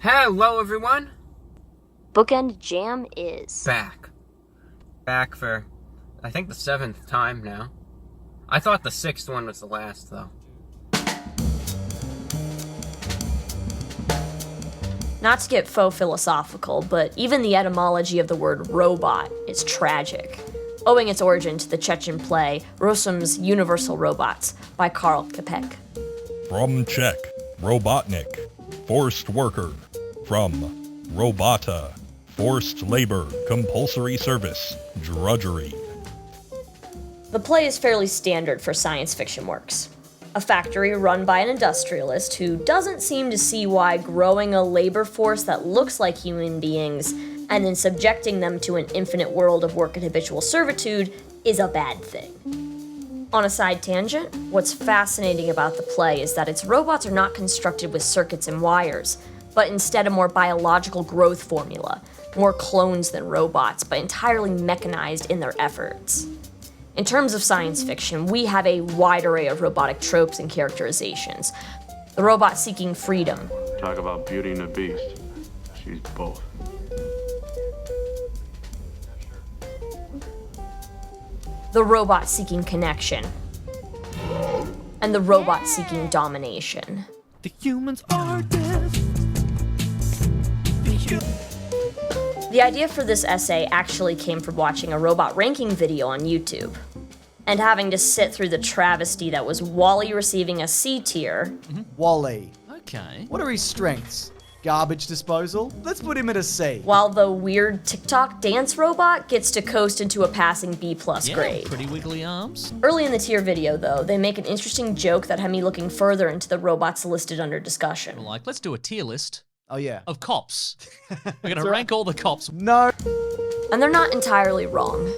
Hello, everyone! Bookend Jam is Back. Back for, I think, the 7th time now. I thought the 6th one was the last, though. Not to get faux philosophical, but even the etymology of the word robot is tragic, owing its origin to the Chechen play Rossum's Universal Robots by Karl Čapek. From Czech, robotnik, forced worker. From robota, forced labor, compulsory service, drudgery. The play is fairly standard for science fiction works. A factory run by an industrialist who doesn't seem to see why growing a labor force that looks like human beings and then subjecting them to an infinite world of work and habitual servitude is a bad thing. On a side tangent, what's fascinating about the play is that its robots are not constructed with circuits and wires, but instead a more biological growth formula, more clones than robots, but entirely mechanized in their efforts. In terms of science fiction, we have a wide array of robotic tropes and characterizations. The robot seeking freedom. Talk about Beauty and the Beast. She's both. The robot seeking connection. And the robot seeking domination. The humans are dead. The idea for this essay actually came from watching a robot ranking video on YouTube, and having to sit through the travesty that was WALL-E receiving a C tier. WALL-E. Okay. What are his strengths? Garbage disposal? Let's put him at a C. While the weird TikTok dance robot gets to coast into a passing B+ grade. Pretty wiggly arms. Early in the tier video, though, they make an interesting joke that had me looking further into the robots listed under discussion. Like, let's do a tier list Oh yeah. of cops. We're gonna rank all the cops. No. And they're not entirely wrong.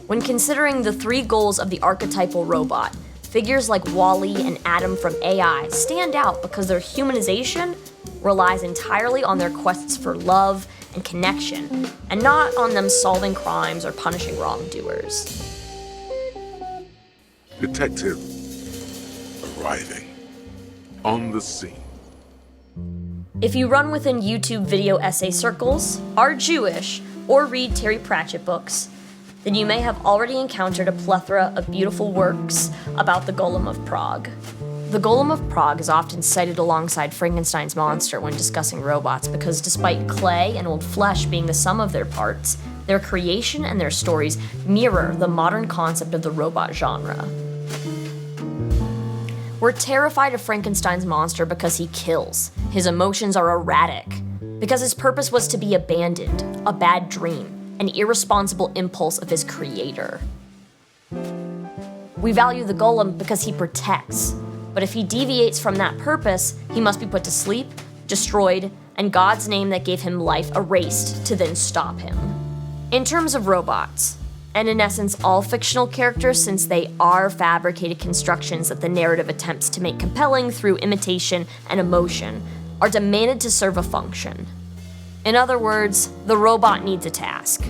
When considering the 3 goals of the archetypal robot, figures like WALL-E and Adam from AI stand out because their humanization relies entirely on their quests for love and connection, and not on them solving crimes or punishing wrongdoers. Detective arriving on the scene. If you run within YouTube video essay circles, are Jewish, or read Terry Pratchett books, then you may have already encountered a plethora of beautiful works about the Golem of Prague. The Golem of Prague is often cited alongside Frankenstein's monster when discussing robots because despite clay and old flesh being the sum of their parts, their creation and their stories mirror the modern concept of the robot genre. We're terrified of Frankenstein's monster because he kills. His emotions are erratic. Because his purpose was to be abandoned, a bad dream, an irresponsible impulse of his creator. We value the golem because he protects. But if he deviates from that purpose, he must be put to sleep, destroyed, and God's name that gave him life erased to then stop him. In terms of robots, and in essence all fictional characters since they are fabricated constructions that the narrative attempts to make compelling through imitation and emotion, are demanded to serve a function. In other words, the robot needs a task.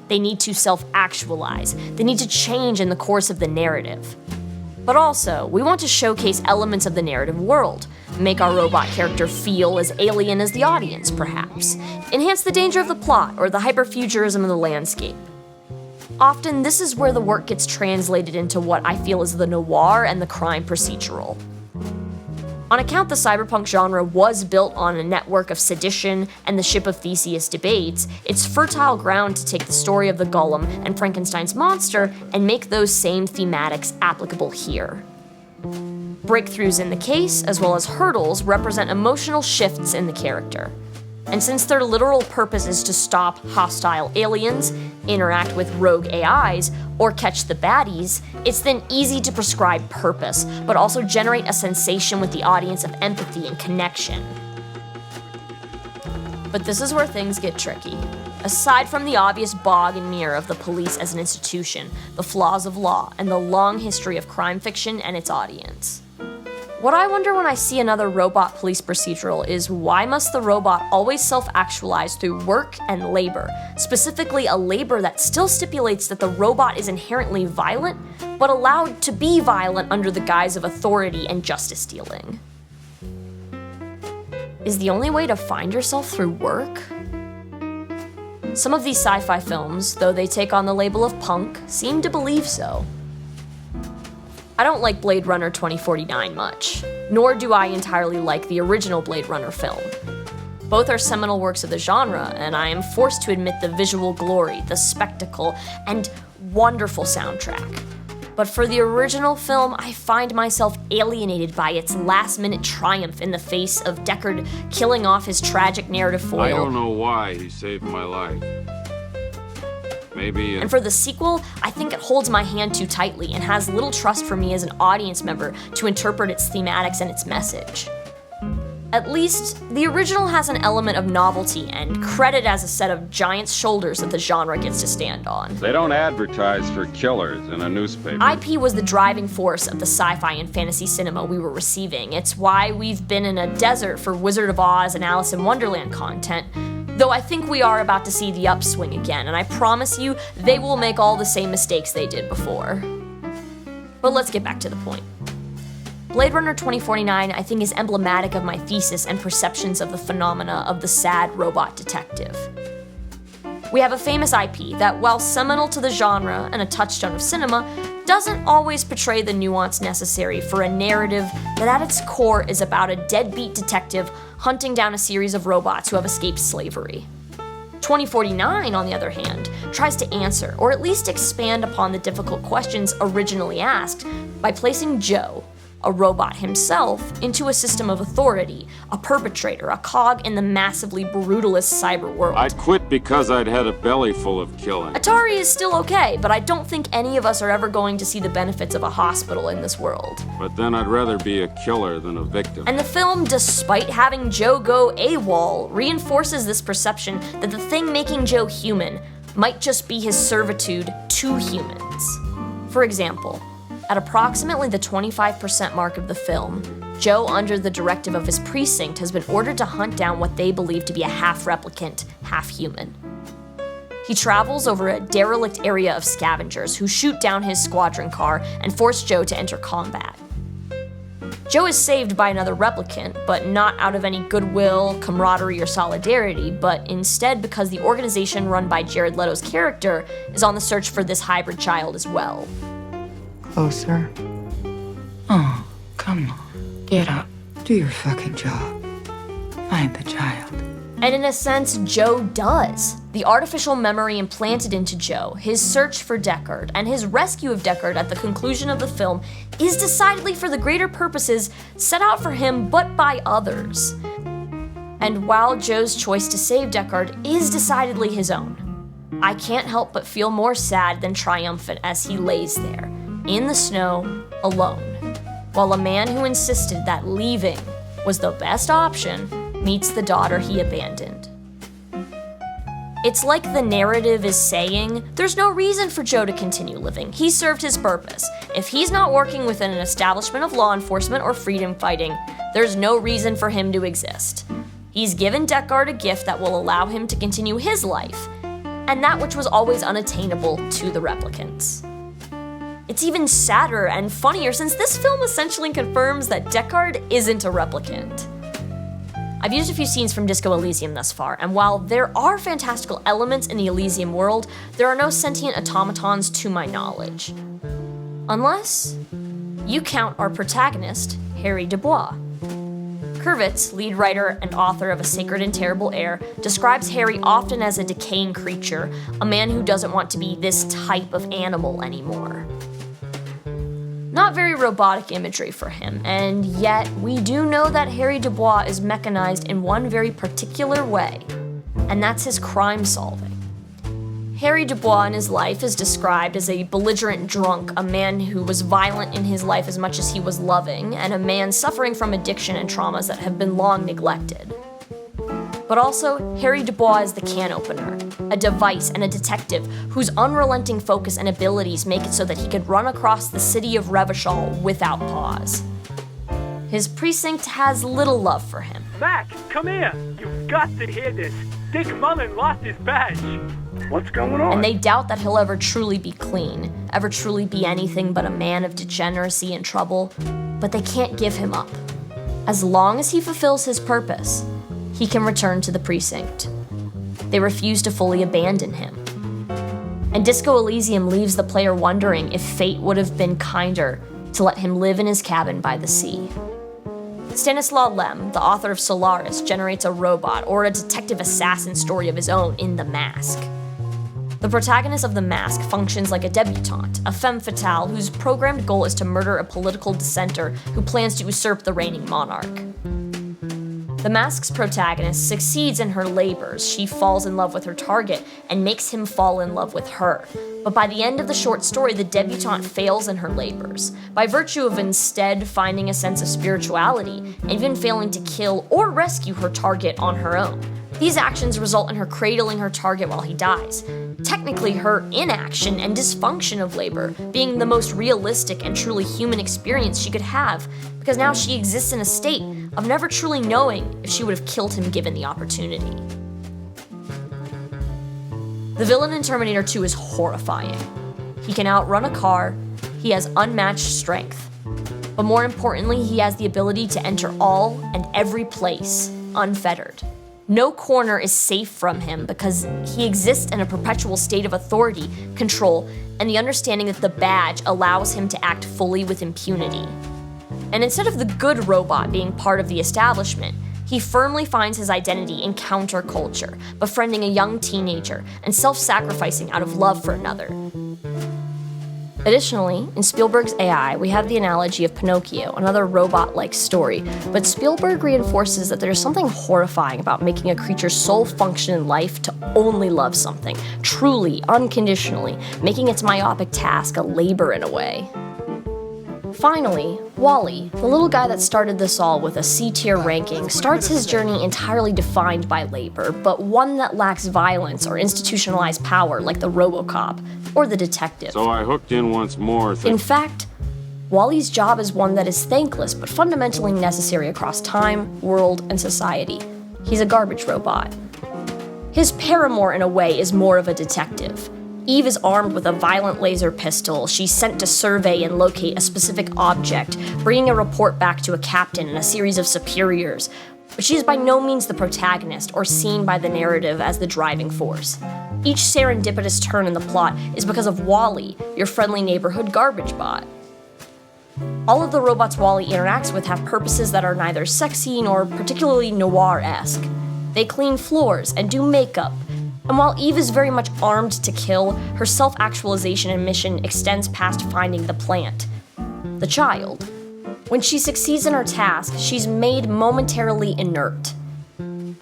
They need to self-actualize. They need to change in the course of the narrative. But also, we want to showcase elements of the narrative world, make our robot character feel as alien as the audience, perhaps, enhance the danger of the plot or the hyperfuturism of the landscape. Often, this is where the work gets translated into what I feel is the noir and the crime procedural. On account the cyberpunk genre was built on a network of sedition and the Ship of Theseus debates, it's fertile ground to take the story of the Golem and Frankenstein's monster and make those same thematics applicable here. Breakthroughs in the case, as well as hurdles, represent emotional shifts in the character. And since their literal purpose is to stop hostile aliens, interact with rogue AIs, or catch the baddies, it's then easy to prescribe purpose, but also generate a sensation with the audience of empathy and connection. But this is where things get tricky. Aside from the obvious bog and mirror of the police as an institution, the flaws of law, and the long history of crime fiction and its audience. What I wonder when I see another robot police procedural is why must the robot always self-actualize through work and labor, specifically a labor that still stipulates that the robot is inherently violent, but allowed to be violent under the guise of authority and justice dealing. is the only way to find yourself through work? Some of these sci-fi films, though they take on the label of punk, seem to believe so. I don't like Blade Runner 2049 much, nor do I entirely like the original Blade Runner film. Both are seminal works of the genre, and I am forced to admit the visual glory, the spectacle, and wonderful soundtrack. But for the original film, I find myself alienated by its last-minute triumph in the face of Deckard killing off his tragic narrative foil. I don't know why he saved my life. Maybe. And for the sequel, I think it holds my hand too tightly and has little trust for me as an audience member to interpret its thematics and its message. At least, the original has an element of novelty and credit as a set of giant shoulders that the genre gets to stand on. They don't advertise for killers in a newspaper. IP was the driving force of the sci-fi and fantasy cinema we were receiving. It's why we've been in a desert for Wizard of Oz and Alice in Wonderland content, though I think we are about to see the upswing again, and I promise you, they will make all the same mistakes they did before. But let's get back to the point. Blade Runner 2049, I think, is emblematic of my thesis and perceptions of the phenomena of the sad robot detective. We have a famous IP that, while seminal to the genre and a touchstone of cinema, doesn't always portray the nuance necessary for a narrative that at its core is about a deadbeat detective hunting down a series of robots who have escaped slavery. 2049, on the other hand, tries to answer, or at least expand upon the difficult questions originally asked by placing Joe, a robot himself, into a system of authority, a perpetrator, a cog in the massively brutalist cyber world. I'd quit because I'd had a belly full of killing. Atari is still okay, but I don't think any of us are ever going to see the benefits of a hospital in this world. But then I'd rather be a killer than a victim. And the film, despite having Joe go AWOL, reinforces this perception that the thing making Joe human might just be his servitude to humans. For example, at approximately the 25% mark of the film, Joe, under the directive of his precinct, has been ordered to hunt down what they believe to be a half-replicant, half-human. He travels over a derelict area of scavengers who shoot down his squadron car and force Joe to enter combat. Joe is saved by another replicant, but not out of any goodwill, camaraderie, or solidarity, but instead because the organization run by Jared Leto's character is on the search for this hybrid child as well. Closer. Oh, come on. Get up. Do your fucking job. Find the child. And in a sense, Joe does. The artificial memory implanted into Joe, his search for Deckard, and his rescue of Deckard at the conclusion of the film is decidedly for the greater purposes set out for him but by others. And while Joe's choice to save Deckard is decidedly his own, I can't help but feel more sad than triumphant as he lays there, in the snow, alone, while a man who insisted that leaving was the best option meets the daughter he abandoned. It's like the narrative is saying, there's no reason for Joe to continue living. He served his purpose. If he's not working within an establishment of law enforcement or freedom fighting, there's no reason for him to exist. He's given Deckard a gift that will allow him to continue his life, and that which was always unattainable to the replicants. It's even sadder and funnier since this film essentially confirms that Deckard isn't a replicant. I've used a few scenes from Disco Elysium thus far, and while there are fantastical elements in the Elysium world, there are no sentient automatons to my knowledge. Unless you count our protagonist, Harry Dubois. Kurvitz, lead writer and author of A Sacred and Terrible Air, describes Harry often as a decaying creature, a man who doesn't want to be this type of animal anymore. Not very robotic imagery for him, and yet we do know that Harry Dubois is mechanized in one very particular way, and that's his crime solving. Harry Dubois in his life is described as a belligerent drunk, a man who was violent in his life as much as he was loving, and a man suffering from addiction and traumas that have been long neglected. But also, Harry Dubois is the can opener, a device and a detective whose unrelenting focus and abilities make it so that he could run across the city of Revachol without pause. His precinct has little love for him. Mac, come here! You've got to hear this. Dick Mullen lost his badge. What's going on? And they doubt that he'll ever truly be clean, ever truly be anything but a man of degeneracy and trouble, but they can't give him up. As long as he fulfills his purpose, he can return to the precinct. They refuse to fully abandon him. And Disco Elysium leaves the player wondering if fate would have been kinder to let him live in his cabin by the sea. Stanislaw Lem, the author of Solaris, generates a robot or a detective assassin story of his own in The Mask. The protagonist of The Mask functions like a debutante, a femme fatale whose programmed goal is to murder a political dissenter who plans to usurp the reigning monarch. The Mask's protagonist succeeds in her labors. She falls in love with her target and makes him fall in love with her. But by the end of the short story, the debutante fails in her labors, by virtue of instead finding a sense of spirituality and even failing to kill or rescue her target on her own. These actions result in her cradling her target while he dies. Technically, her inaction and dysfunction of labor being the most realistic and truly human experience she could have, because now she exists in a state of never truly knowing if she would have killed him given the opportunity. The villain in Terminator 2 is horrifying. He can outrun a car, he has unmatched strength, but more importantly, he has the ability to enter all and every place, unfettered. No corner is safe from him because he exists in a perpetual state of authority, control, and the understanding that the badge allows him to act fully with impunity. And instead of the good robot being part of the establishment, he firmly finds his identity in counterculture, befriending a young teenager and self-sacrificing out of love for another. Additionally, in Spielberg's AI, we have the analogy of Pinocchio, another robot-like story, but Spielberg reinforces that there's something horrifying about making a creature's sole function in life to only love something, truly, unconditionally, making its myopic task a labor in a way. Finally, Wally, the little guy that started this all with a C-tier ranking, starts his journey entirely defined by labor, but one that lacks violence or institutionalized power like the RoboCop or the detective. So I hooked in once more. In fact, Wally's job is one that is thankless but fundamentally necessary across time, world, and society. He's a garbage robot. His paramour, in a way, is more of a detective. Eve is armed with a violent laser pistol. She's sent to survey and locate a specific object, bringing a report back to a captain and a series of superiors. But she is by no means the protagonist or seen by the narrative as the driving force. Each serendipitous turn in the plot is because of Wally, your friendly neighborhood garbage bot. All of the robots Wally interacts with have purposes that are neither sexy nor particularly noir-esque. They clean floors and do makeup. And while Eve is very much armed to kill, her self-actualization and mission extends past finding the plant, the child. When she succeeds in her task, she's made momentarily inert.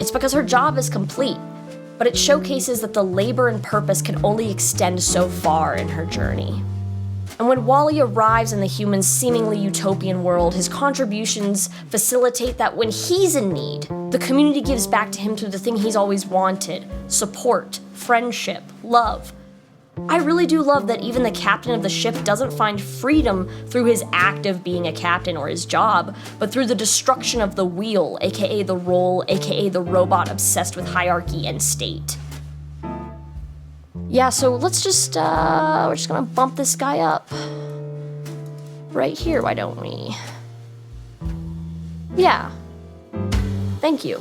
It's because her job is complete, but it showcases that the labor and purpose can only extend so far in her journey. And when Wally arrives in the human's seemingly utopian world, his contributions facilitate that when he's in need, the community gives back to him through the thing he's always wanted: support, friendship, love. I really do love that even the captain of the ship doesn't find freedom through his act of being a captain or his job, but through the destruction of the wheel, aka the role, aka the robot obsessed with hierarchy and state. Yeah, so let's just, we're just gonna bump this guy up. Right here, why don't we? Yeah. Thank you.